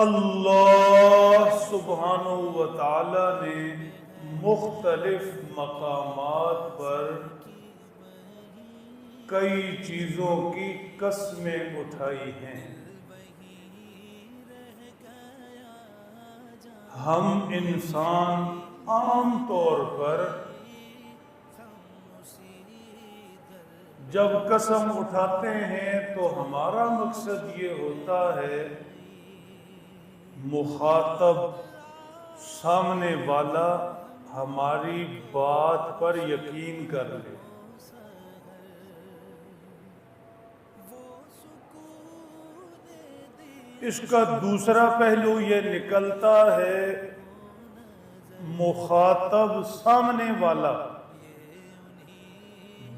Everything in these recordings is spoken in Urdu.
اللہ سبحانہ و تعالی نے مختلف مقامات پر کئی چیزوں کی قسمیں اٹھائی ہیں۔ ہم انسان عام طور پر جب قسم اٹھاتے ہیں تو ہمارا مقصد یہ ہوتا ہے مخاطب سامنے والا ہماری بات پر یقین کر لے۔ اس کا دوسرا پہلو یہ نکلتا ہے مخاطب سامنے والا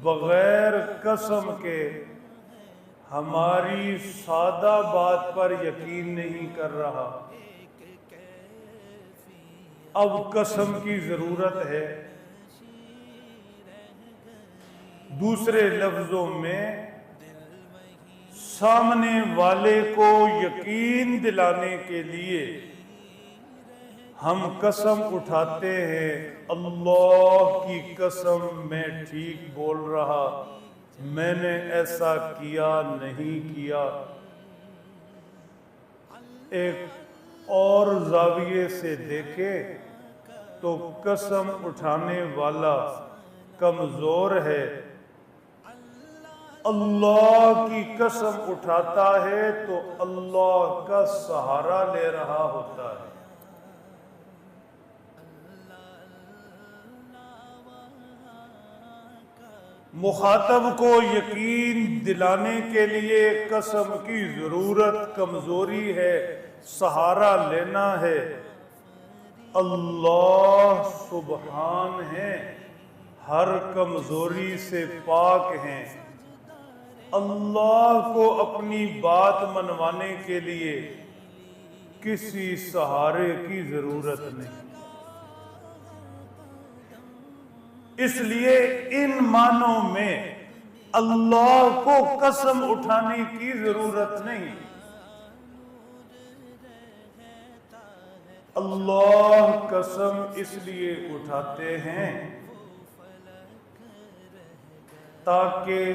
بغیر قسم کے ہماری سادہ بات پر یقین نہیں کر رہا، اب قسم کی ضرورت ہے۔ دوسرے لفظوں میں سامنے والے کو یقین دلانے کے لیے ہم قسم اٹھاتے ہیں، اللہ کی قسم میں ٹھیک بول رہا، میں نے ایسا کیا نہیں کیا۔ ایک اور زاویے سے دیکھے تو قسم اٹھانے والا کمزور ہے، اللہ کی قسم اٹھاتا ہے تو اللہ کا سہارا لے رہا ہوتا ہے۔ مخاطب کو یقین دلانے کے لیے قسم کی ضرورت کمزوری ہے، سہارا لینا ہے۔ اللہ سبحان ہیں، ہر کمزوری سے پاک ہیں۔ اللہ کو اپنی بات منوانے کے لیے کسی سہارے کی ضرورت نہیں۔ اس لیے ان معنوں میں اللہ کو قسم اٹھانے کی ضرورت نہیں۔ اللہ قسم اس لیے اٹھاتے ہیں تاکہ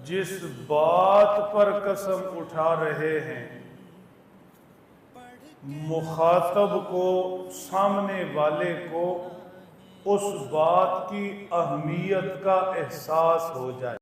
جس بات پر قسم اٹھا رہے ہیں مخاطب کو، سامنے والے کو اس بات کی اہمیت کا احساس ہو جائے۔